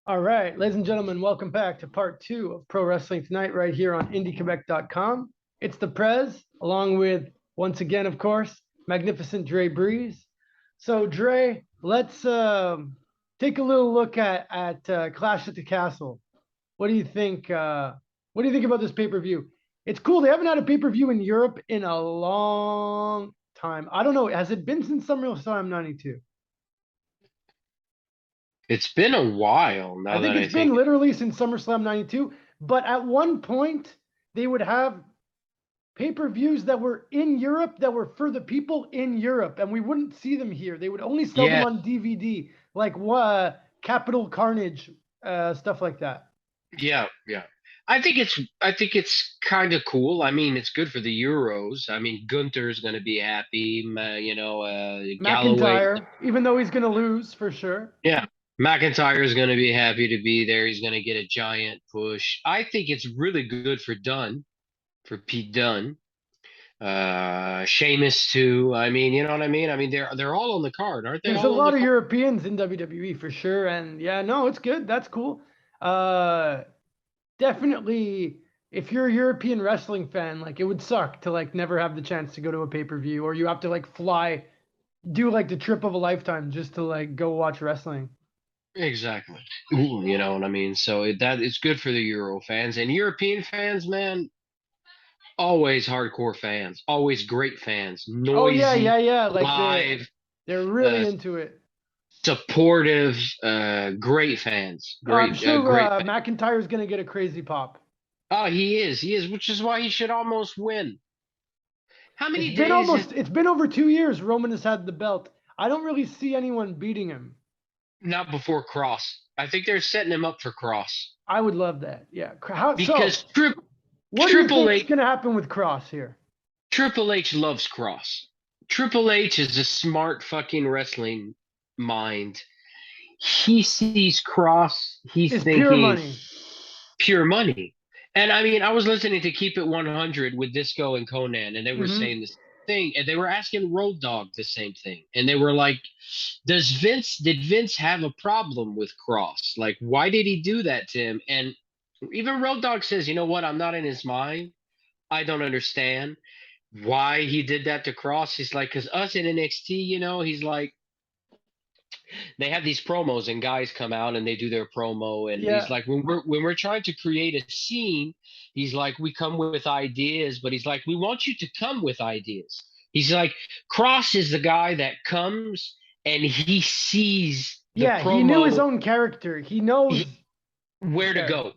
All right, ladies and gentlemen, welcome back to part two of Pro Wrestling Tonight right here on IndieQuebec.com. It's the Prez, along with, once again, of course, magnificent Dre Breeze. So, Dre, let's take a little look at Clash at the Castle. What do you think? What do you think about this pay-per-view? It's cool. They haven't had a pay-per-view in Europe in a long time. I don't know. Has it been since SummerSlam '92? It's been a while I now think that it's I been think. literally since SummerSlam '92. But at one point, they would have pay-per-views that were in Europe that were for the people in Europe, and we wouldn't see them here. They would only sell them Yeah, on DVD, like Capital Carnage, stuff like that. yeah. I think it's kind of cool. I mean, it's good for the Euros. I mean, Gunther's going to be happy. Galloway. McIntyre, even though he's going to lose for sure. Yeah, McIntyre's going to be happy to be there. He's going to get a giant push. I think it's really good for Dunn, for Pete Dunn. Sheamus too. I mean, you know what I mean? I mean, they're all on the card, aren't they? There's a All on the lot of card. Europeans in WWE for sure, and yeah, no, it's good. That's cool. Uh, Definitely, if you're a European wrestling fan, like it would suck to like never have the chance to go to a pay-per-view, or you have to like fly, do like the trip of a lifetime just to like go watch wrestling. Exactly. Ooh, you know what I mean? So that it's good for the Euro fans and European fans, man. Always hardcore fans, always great fans, Oh yeah, noisy, yeah, yeah. Like live, they're really uh, into it. supportive, great fans, I'm sure great fans. McIntyre's gonna get a crazy pop. Oh, he is, which is why he should almost win. How It's many been days is almost, it's been over 2 years. Roman has had the belt. I don't really see anyone beating him. not before Cross? I think they're setting him up for Cross I would love that. Yeah. How so? because What do you Triple think is H gonna happen with Cross here? Triple H loves Cross. Triple H is a smart fucking wrestling mind. He sees Cross, he's It's pure thinking money. pure money. And I mean, I was listening to Keep It 100 with Disco and Conan, and they were Hmm. saying this thing, and they were asking Road Dogg the same thing. And they were like, did Vince have a problem with Cross? Like, why did he do that to him? And even Road Dogg says, you know what? I'm not in his mind. I don't understand why he did that to Cross. He's like, because us in NXT, he's like, they have these promos and guys come out and they do their promo and he's Yeah. like when we're trying to create a scene, he's like we come with ideas, but he's like we want you to come with ideas. He's like Cross is the guy that comes and he sees the Yeah, he knew his promo, own character. He knows he, his where to go.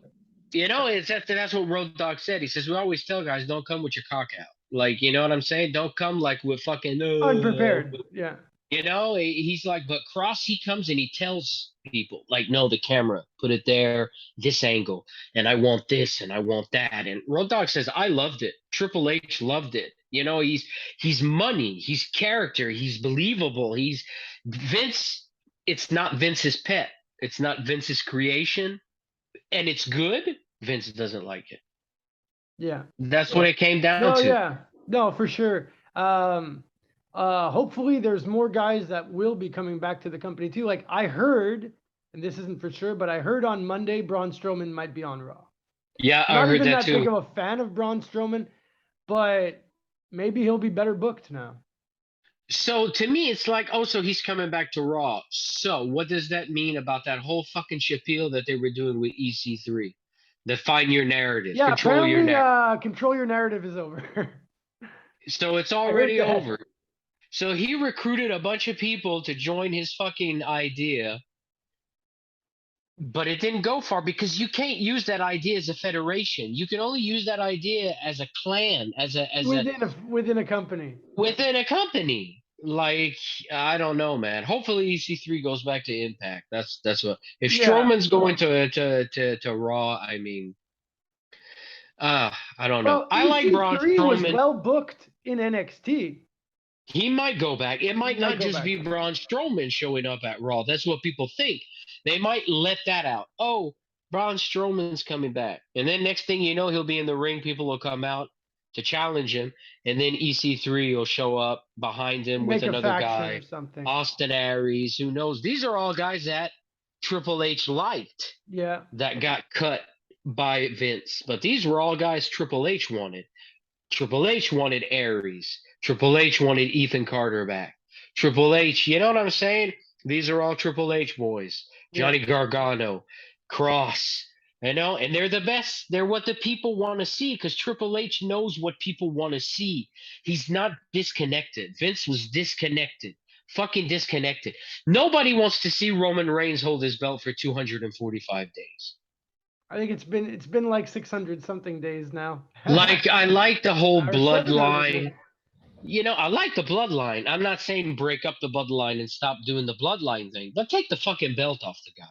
character. That's what Road Dogg said. He says we always tell guys don't come with your cock out. Like, you know what I'm saying? Don't come like with fucking Unprepared. Yeah. He's like, but Cross, he comes and he tells people, like, no, the camera, put it there, this angle, and I want this and I want that. And Road Dogg says, I loved it. Triple H loved it. He's money, he's character, he's believable. He's Vince. It's not Vince's pet. It's not Vince's creation, and it's good. Vince doesn't like it. Yeah. That's what it came down No, to. yeah. No, for sure. Hopefully there's more guys that will be coming back to the company too. Like I heard, and this isn't for sure, but I heard on Monday Braun Strowman might be on Raw. Yeah, I Not heard even that that big too. of a fan of Braun Strowman, but maybe he'll be better booked now. So to me, it's like, oh, so he's coming back to Raw. So what does that mean about that whole fucking spiel that they were doing with EC3? Define your narrative, Yeah, control your apparently narrative. Control Your Narrative is over. So it's I heard already that. over. So he recruited a bunch of people to join his fucking idea, but it didn't go far because you can't use that idea as a federation. You can only use that idea as a clan, as a Within a company. within a company. Like, I don't know, man. Hopefully EC3 goes back to Impact. That's what if Yeah. Strowman's going to Raw, I mean, I don't know. Well, I like Braun EC3 was Strowman. well booked in NXT. He might go back. It He might might not go just back. be Braun Strowman showing up at Raw. That's what people think. They might let that out. Oh, Braun Strowman's coming back. And then next thing you know, he'll be in the ring. People will come out to challenge him. And then EC3 will show up behind him with Make a another faction or guy. something. Austin Aries, who knows? These are all guys that Triple H liked Yeah. that got cut by Vince. But these were all guys Triple H wanted. Triple H wanted Aries. Triple H wanted Ethan Carter back. Triple H, you know what I'm saying? These are all Triple H boys. Yeah. Johnny Gargano, Cross, you know, and they're the best. They're what the people want to see because Triple H knows what people want to see. He's not disconnected. Vince was disconnected. Fucking disconnected. Nobody wants to see Roman Reigns hold his belt for 245 days. I think it's been like 600 something days now. Like I like the whole Or 700 bloodline. days. You know, I like the bloodline. I'm not saying break up the bloodline and stop doing the bloodline thing, but take the fucking belt off the guy.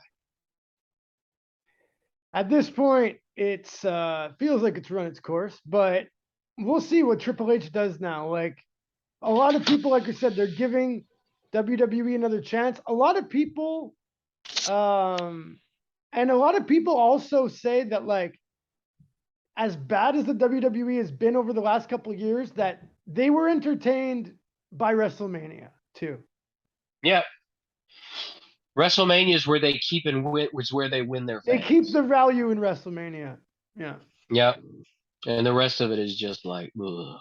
At this point, it's feels like it's run its course, but we'll see what Triple H does now. Like a lot of people, like I said, they're giving WWE another chance. A lot of people, and a lot of people also say that like as bad as the WWE has been over the last couple of years, that they were entertained by WrestleMania too. Yeah. WrestleMania is where they keep and win, was where they win their They fans. keep the value in WrestleMania. Yeah. Yeah. And the rest of it is just like, ugh.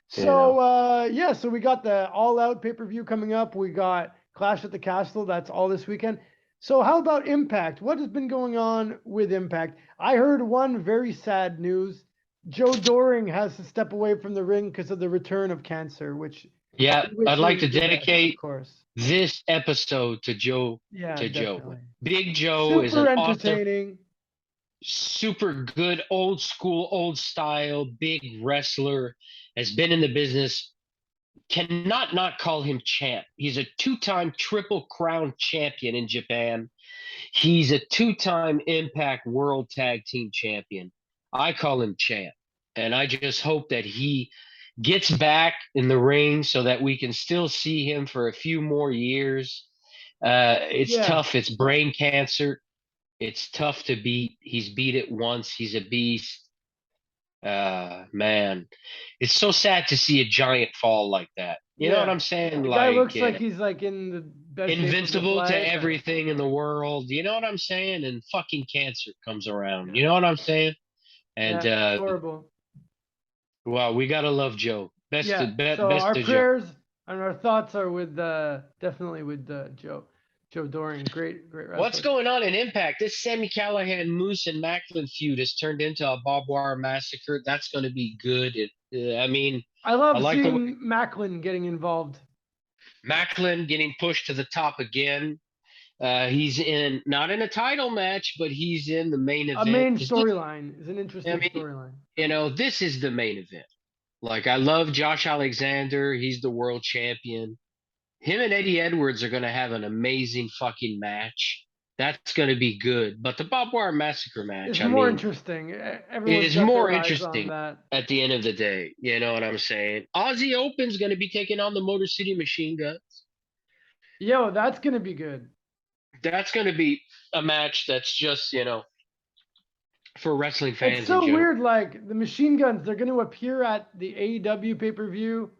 So yeah, so we got the All Out pay-per-view coming up. We got Clash at the Castle. That's all this weekend. So how about Impact? What has been going on with Impact? I heard one very sad news. Joe Doring has to step away from the ring because of the return of cancer, which Yeah, we wish I'd like him to the best, dedicate of course. this episode to Joe. Yeah, to definitely. Joe. Big Joe is Super an awesome, entertaining. super good, old school, old style, big wrestler. Has been in the business. Cannot not call him champ. He's a two-time Triple Crown champion in Japan. He's a two-time Impact World Tag Team champion. I call him champ. And I just hope that he gets back in the ring so that we can still see him for a few more years. It's Yeah. tough. It's brain cancer. It's tough to beat. He's beat it once. He's a beast. Man, it's so sad to see a giant fall like that. You know what Yeah. I'm saying? The guy Like looks like he's like in the best shape of his invincible life. to everything in the world. You know what I'm saying? And fucking cancer comes around. You know what I'm saying? And Yeah, it's horrible. wow, we gotta love Joe. Best Yeah. to best So our to Joe. prayers and our thoughts are with definitely with Joe Doring. Great wrestler. What's going on in Impact? This Sammy Callahan, Moose, and Macklin feud has turned into a barbed wire massacre. That's going to be good. I mean, I love like the way seeing Macklin getting involved. Macklin getting pushed to the top again. He's in not in a title match, but he's in the main event. A main storyline is an interesting I mean, storyline. You know, this is the main event. Like I love Josh Alexander. He's the world champion. Him and Eddie Edwards are going to have an amazing fucking match. That's going to be good. But the barbed wire massacre match, It's I more mean, interesting. it Everyone's is got more their eyes on interesting that. at the end of the day. You know what I'm saying? Aussie Open's going to be taking on the Motor City Machine Guns. Yo, that's gonna be good. That's going to be a match that's just, you know, for wrestling fans. It's so in general. weird. Like the Machine Guns, they're going to appear at the AEW pay-per-view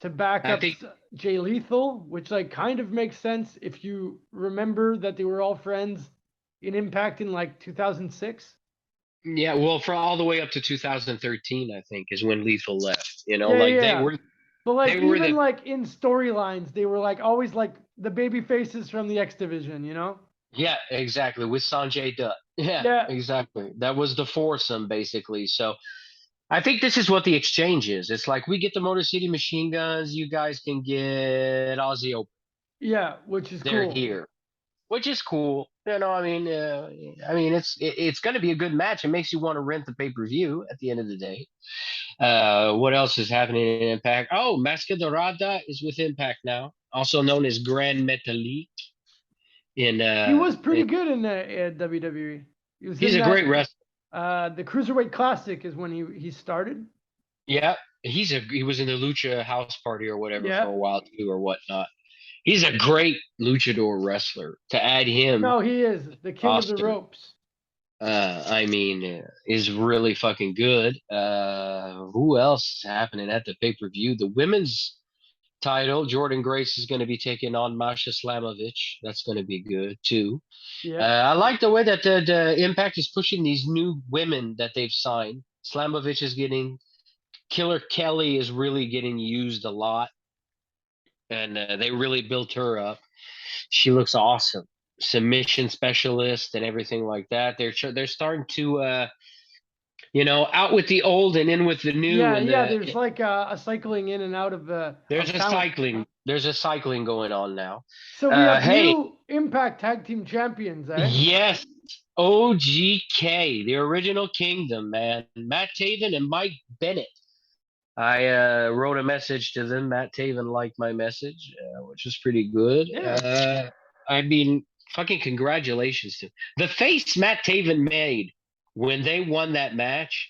to back I up think- Jay Lethal, which like kind of makes sense if you remember that they were all friends in Impact in like 2006. Yeah, well, for all the way up to 2013, I think, is when Lethal left. You know, Yeah, like yeah. they were. But like They were even the- like in storylines, they were like always like the baby faces from the X Division, you know? Yeah, exactly. With Sanjay Dutt. Yeah, Yeah. exactly. That was the foursome, basically. So I think this is what the exchange is. It's like we get the Motor City Machine Guns. You guys can get Aussie Open. Yeah, which is They're cool. here, which is cool. You know, I mean, it's going to be a good match. It makes you want to rent the pay-per-view at the end of the day. What else is happening in Impact? Oh, Masquerada is with Impact now, also known as Grand Metalik. He was pretty good in WWE. He's a great wrestler. The Cruiserweight Classic is when he started. Yeah, he was in the Lucha House Party or whatever Yeah. for a while too, or whatnot. He's a great luchador wrestler. To add him, No, he is the king of the Roster. ropes. I mean, is really fucking good. Who else is happening at the pay-per-view? The women's title. Jordan Grace is going to be taking on Masha Slamovich. That's going to be good too. Yeah. I like the way that the Impact is pushing these new women that they've signed. Slamovich is getting Killer Kelly is really getting used a lot, and they really built her up. She looks awesome. Submission specialist and everything like that. They're starting to out with the old and in with the new, Yeah, and yeah. There's like a cycling in and out of there's a talent. cycling. There's a cycling going on now. So we have Hey, new Impact Tag Team Champions, eh? yes, OGK, the original Kingdom, man. Matt Taven and Mike Bennett. I wrote a message to them. Matt Taven liked my message, which was pretty good. Yeah. I mean, fucking congratulations to the face Matt Taven made when they won that match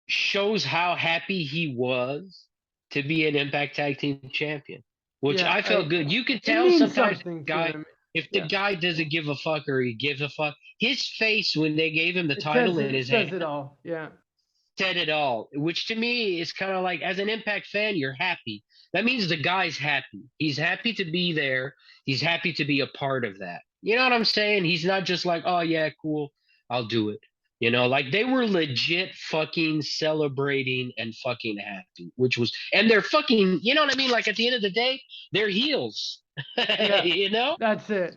shows how happy he was to be an Impact Tag Team Champion, which Yeah, I felt good. You can It tell means sometimes something to guy him. if the Yeah. guy doesn't give a fuck or he gives a fuck, his face when they gave him the It title says in it his says hand it all. Yeah. said it all, which to me is kind of like, as an Impact fan, you're happy. That means the guy's happy. He's happy to be there. He's happy to be a part of that. You know what I'm saying? He's not just like, oh yeah, cool, I'll do it. Like they were legit fucking celebrating and fucking happy, which was, and they're fucking, you know what I mean? Like at the end of the day, they're heels. Yeah. That's it.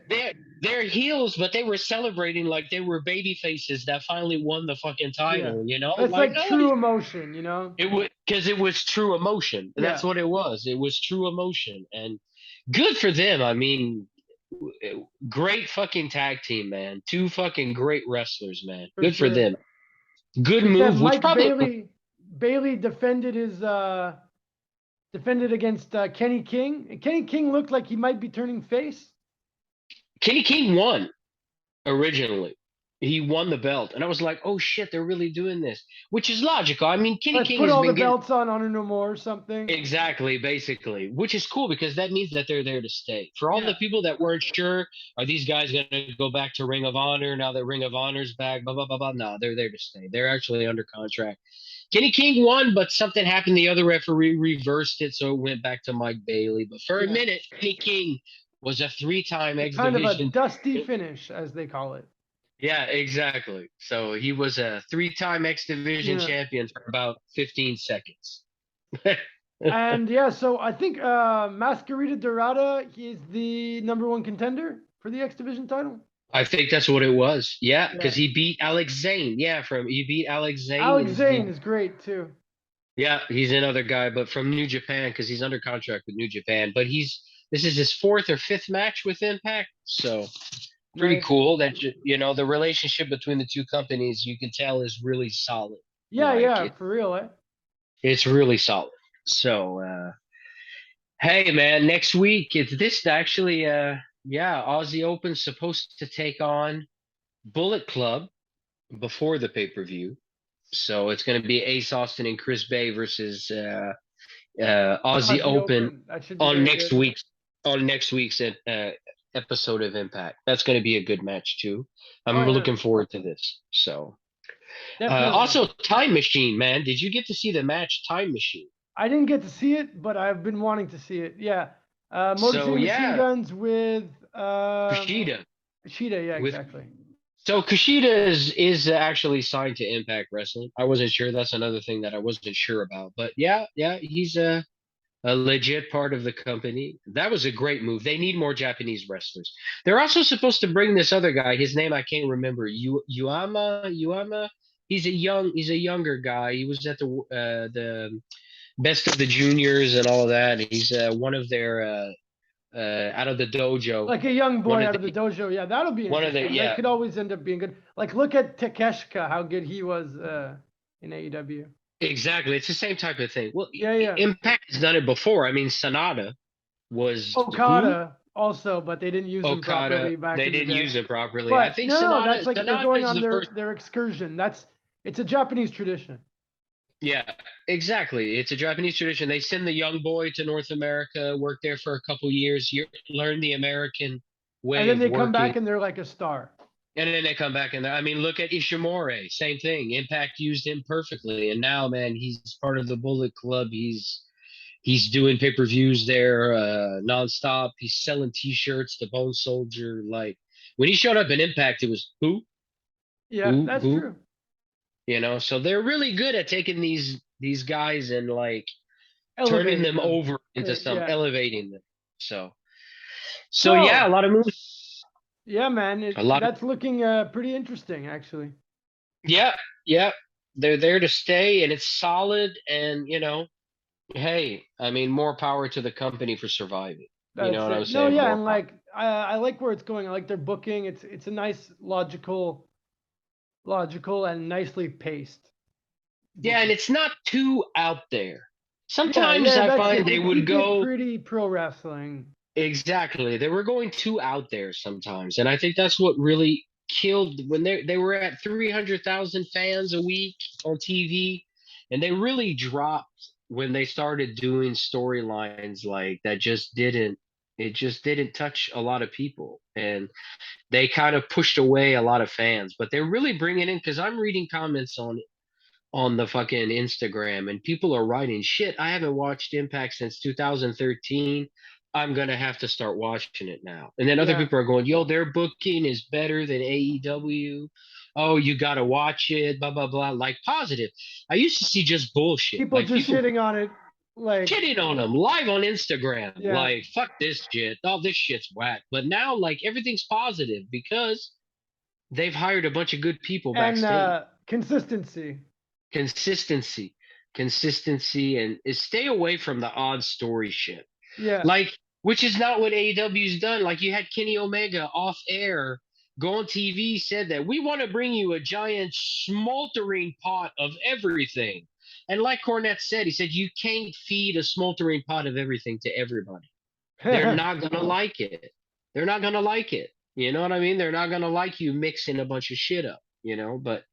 They're heels, but they were celebrating like they were baby faces that finally won the fucking title. It's like oh, true emotion, it was because it was true emotion. And that's Yeah. what it was. It was true emotion, and good for them. I mean, great fucking tag team, man. Two fucking great wrestlers, man. For Good for sure. them. Good Is that move. Which Mike probably Bailey defended his defended against Kenny King. And Kenny King looked like he might be turning face. Kenny King won originally. He won the belt, and I was like, "Oh shit, they're really doing this," which is logical. I mean, Kenny Let's King put has all the been getting belts on Honor No More or something. exactly, basically, which is cool because that means that they're there to stay. For all the Yeah. people that weren't sure, are these guys going to go back to Ring of Honor now that Ring of Honor's back? Blah blah blah blah. No, they're there to stay. They're actually under contract. Kenny King won, but something happened. The other referee reversed it, so it went back to Mike Bailey. But for a Yeah. minute, Kenny King was a three-time X Kind of a Division. dusty finish, as they call it. Yeah, exactly. So he was a three-time X Division Yeah. champion for about 15 seconds. And yeah, so I think Masquerita Dorada is the #1 contender for the X Division title. I think that's what it was. Yeah, Yeah. because he beat Alex Zane. Yeah, he beat Alex Zane. Alex Zane is great too. Yeah, he's another guy, but from New Japan because he's under contract with New Japan. But this is his 4th or 5th match with Impact, so pretty Nice. cool that the relationship between the two companies you can tell is really solid. Yeah, Like, yeah, for real, eh? It's really solid. So hey man, next week it's this actually Aussie Open's supposed to take on Bullet Club before the pay-per-view. So it's going to be Ace Austin and Chris Bay versus Aussie Open That should be on very next good. week's episode of Impact. That's going to be a good match too. I'm Oh, yeah. looking forward to this. So Definitely. also Time Machine, man. Did you get to see the match Time Machine? I didn't get to see it, but I've been wanting to see it. Yeah. Motor City Machine Guns with Kushida. Kushida, yeah, With- exactly. So Kushida is actually signed to Impact Wrestling. I wasn't sure. That's another thing that I wasn't sure about. But yeah, he's a legit part of the company. That was a great move. They need more Japanese wrestlers. They're also supposed to bring this other guy. His name I can't remember. Yuama. He's a younger guy. He was at the Best of the Juniors and all of that. He's one of their out of the dojo. Like a young boy out of the dojo. Yeah, that'll be one of the- interesting. yeah. That could always end up being good. Like, look at Takeshka, how good he was in AEW. Exactly. It's the same type of thing. Well, Yeah. Impact has done it before. I mean, Sonata was Okada also, but they didn't use him Okada. properly back They in the didn't day. use it properly. But I think no, Sonata, that's like they're Sonata going is on the first. their excursion. It's a Japanese tradition. Yeah, exactly. It's a Japanese tradition. They send the young boy to North America, work there for a couple years, learn the American way And then of they working, come back and they're like a star. and then they come back and I mean, look at Ishimori. Same thing. Impact used him perfectly, and now, man, he's part of the Bullet Club. He's doing pay-per-views there nonstop. He's selling T-shirts. The Bone Soldier, like when he showed up in Impact, it was who, Yeah, that's who, true. you know. So they're really good at taking these guys and like turning Elevating them them. over into some Yeah. elevating them. So yeah, a So, lot of moves. yeah, man, A lot of that's looking pretty interesting, actually. yeah, yeah. They're there to stay, and it's solid. And you know, hey, I mean, more power to the company for surviving. You know That's what I'm it. No, saying? yeah, More and power. like I like where it's going. I like their booking. It's a nice, logical, and nicely paced Yeah, and booking. it's not too out there. Yeah, Sometimes yeah, I that's find it. they They would keep it go pretty pro wrestling. exactly. They were going too out there sometimes, and I think that's what really killed when they were at 300,000 fans a week on TV, and they really dropped when they started doing storylines like that. Just didn't touch a lot of people, and they kind of pushed away a lot of fans. But they're really bringing in because I'm reading comments on the fucking Instagram and people are writing shit. I haven't watched Impact since 2013. I'm gonna have to start watching it now. And then other Yeah, people are going, yo, their booking is better than AEW. Oh, you gotta watch it, blah blah blah. Like positive. I used to see just bullshit. people Like just people shitting on it, like shitting on them live on Instagram. yeah, Like, fuck this shit. Oh, this shit's whack. But now like everything's positive because they've hired a bunch of good people and backstage. consistency. Consistency, consistency, and stay away from the odd story shit. Yeah, Like, which is not what AEW's done. Like, you had Kenny Omega off air go on TV, said that we want to bring you a giant smoldering pot of everything. And like Cornette said, he said, you can't feed a smoldering pot of everything to everybody. They're not going to like it. They're not going to like it. You know what I mean? They're not going to like you mixing a bunch of shit up, you know? But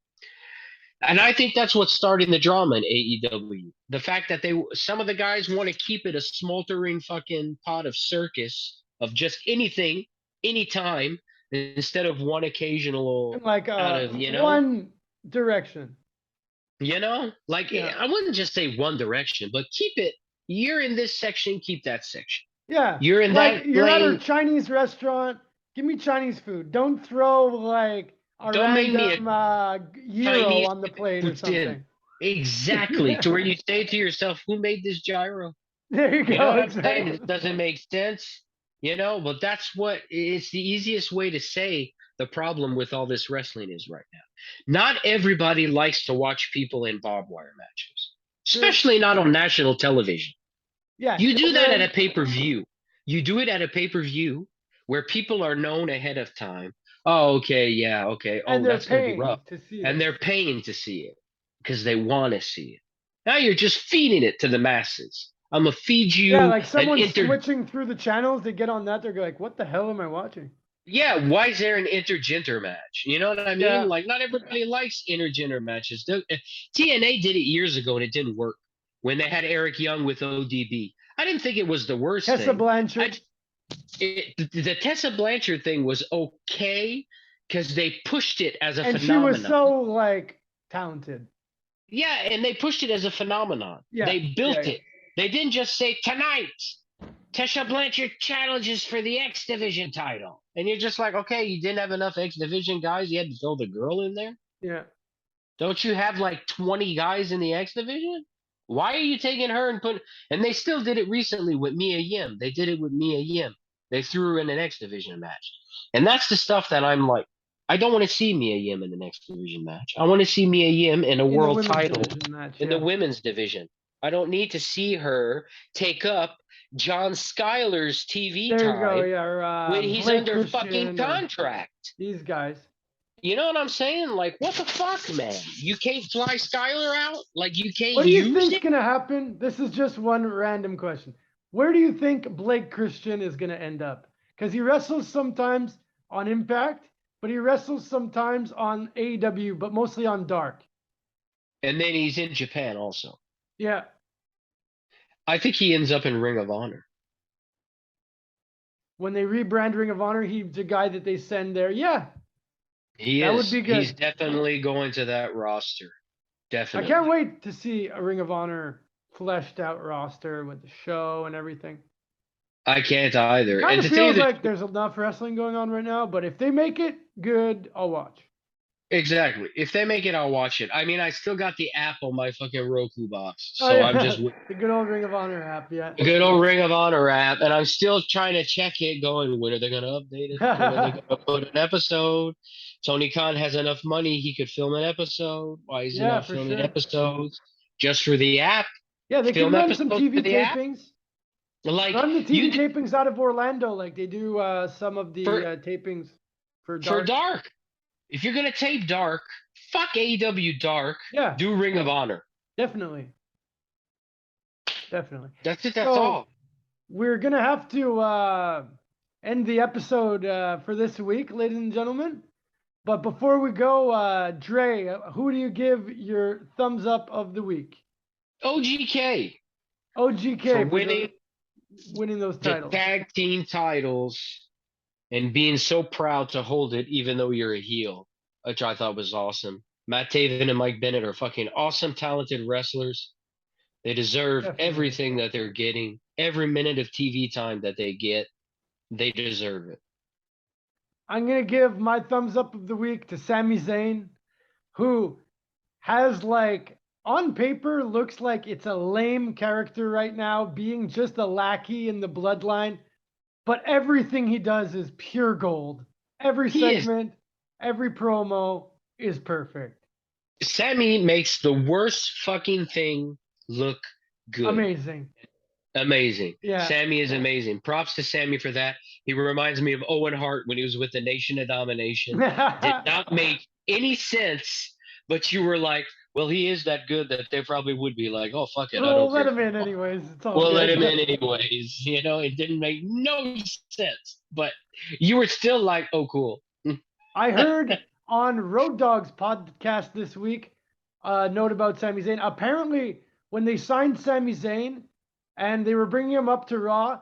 and I think that's what's starting the drama in AEW. The fact that some of the guys want to keep it a smoldering fucking pot of circus of just anything, anytime, instead of one and occasional like out of, one direction. like Yeah, I wouldn't just say one direction, but keep it. You're in this section, keep that section. yeah. You're in Like that you're at a lane. Chinese restaurant. Give me Chinese food. Don't throw like a Don't make me a random gyro Chinese on the plate or poutine. something. Exactly. To where you say to yourself, who made this gyro? There you You know go. what I'm saying? Exactly. It doesn't make sense, but that's what it's the easiest way to say the problem with all this wrestling is right now. Not everybody likes to watch people in barbed wire matches, True. especially not on national television. Yeah, You do that at a children pay-per-view. You do it at a pay-per-view where people are known ahead of time. Oh, okay, yeah, okay. and Oh, they're that's going to be rough. paying to see And it. they're paying to see it because they want to see it. Now you're just feeding it to the masses. I'm gonna feed Yeah, you like an someone switching through the channels, they get on that, they're like, what the hell am I watching? yeah, why is there an intergender match? You know what I mean? Yeah. Like not everybody likes intergender matches. TNA did it years ago and it didn't work when they had Eric Young with ODB. I didn't think it was the worst Tessa thing. Blanchard. The Tessa Blanchard thing was okay because they pushed it as a And she phenomenon. was so like talented. Yeah, and they pushed it as a phenomenon. Yeah. They built yeah. it. They didn't just say tonight Tessa Blanchard challenges for the X Division title. And you're just like, okay, you didn't have enough X Division guys. You had to throw the girl in there. Yeah. Don't you have like 20 guys in the X Division? Why are you taking her and putting? And they still did it recently with Mia Yim. They did it with Mia Yim. They threw her in an X Division match. And that's the stuff that I'm like, I don't want to see Mia Yim in the next division match. I want to see Mia Yim in a In the world women's title division match. in Yeah. the women's division. I don't need to see her take up John Schuyler's TV There you time go. Yeah. Or, when he's Blake under Christian fucking or contract. these guys. You know what I'm saying? Like, what the fuck, man? You can't fly Schuyler out? Like, you can't What do you use think's it? gonna happen? This is just one random question. Where do you think Blake Christian is gonna end up? Because he wrestles sometimes on Impact, but he wrestles sometimes on AEW, but mostly on Dark. And then he's in Japan also. Yeah. I think he ends up in Ring of Honor. When they rebrand Ring of Honor, he's the guy that they send there. Yeah. He That is. would be good. He's definitely going to that roster. I Definitely. can't wait to see a Ring of Honor fleshed out roster with the show and everything. I can't either. Kind And of to tell you feels the like there's enough wrestling going on right now, but if they make it good, I'll watch. exactly, if they make it, I'll watch it. I mean, I still got the app on my fucking Roku box, Oh, so yeah. I'm just The good old Ring of Honor app, yeah. a good old Ring of Honor app, and I'm still trying to check it, going, when are they gonna update it? When are they gonna put an episode? Tony Khan has enough money, he could film an episode. Why is he Yeah, not for filming sure. episodes just for the app? Yeah, they Film can run some episodes TV for the app? tapings. Like Run the you TV did tapings out of Orlando, like they do some of the for tapings for for Dark. Dark. If you're gonna tape Dark, fuck AEW Dark. Yeah, Do Ring of Honor. definitely. Definitely. That's it. That's So, all. we're gonna have to end the episode for this week, ladies and gentlemen. But before we go, Dre, who do you give your thumbs up of the week? OGK OGK for for winning those the titles. tag team titles and being so proud to hold it, even though you're a heel, which I thought was awesome. Matt Taven and Mike Bennett are fucking awesome, talented wrestlers. They deserve Definitely. everything that they're getting. Every minute of TV time that they get, they deserve it. I'm gonna give my thumbs up of the week to Sami Zayn, who has like on paper looks like it's a lame character right now, being just a lackey in the bloodline, but everything he does is pure gold. Every He is. segment, every promo is perfect. Sammy makes the worst fucking thing look good. Amazing. Amazing. Yeah. Sammy is amazing. Props to Sammy for that. He reminds me of Owen Hart when he was with the Nation of Domination. Did not make any sense, but you were like, well, he is that good that they probably would be like, oh, fuck it. I We'll don't let care. him in anyways. It's all We'll let good. him in anyways. You know, it didn't make no sense, but you were still like, oh, cool. I heard on Road Dogs podcast this week a note about Sami Zayn. Apparently, when they signed Sami Zayn and they were bringing him up to Raw,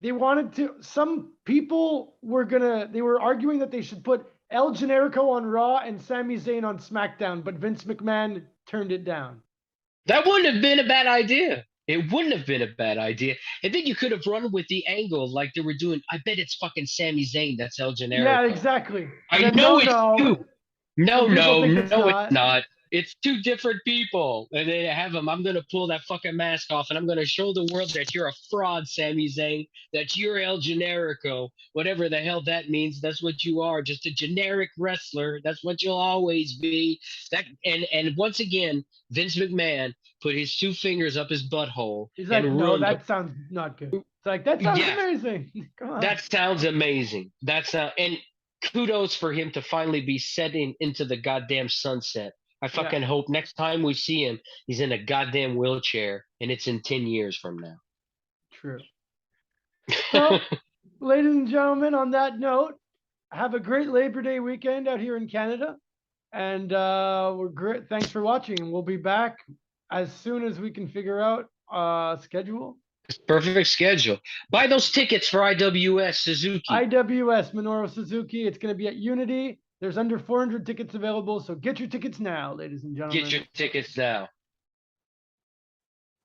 they wanted to. Some people they were arguing that they should put El Generico on Raw and Sami Zayn on SmackDown, but Vince McMahon turned it down. That wouldn't have been a bad idea. It wouldn't have been a bad idea. And then you could have run with the angle like they were doing. I bet it's fucking Sami Zayn that's El Generico. Yeah, exactly. I Then know it's no. you. No, Some people no, think no, it's it's not. not. It's two different people. And they have them. I'm going to pull that fucking mask off and I'm going to show the world that you're a fraud, Sami Zayn, that you're El Generico, whatever the hell that means. That's what you are. Just a generic wrestler. That's what you'll always be. And once again, Vince McMahon put his two fingers up his butthole. He's like, and no, ruined that sounds not good. It's like, that sounds Yeah. amazing. Come on. That sounds amazing. And kudos for him to finally be setting into the goddamn sunset. I fucking hope next time we see him, he's in a goddamn wheelchair and it's in 10 years from now. True. Well, ladies and gentlemen, on that note, have a great Labor Day weekend out here in Canada. And we're great. Thanks for watching. And we'll be back as soon as we can figure out schedule. Perfect schedule. Buy those tickets for IWS Suzuki. IWS Minoru Suzuki. It's going to be at Unity. There's under 400 tickets available. So get your tickets now, ladies and gentlemen. Get your tickets now.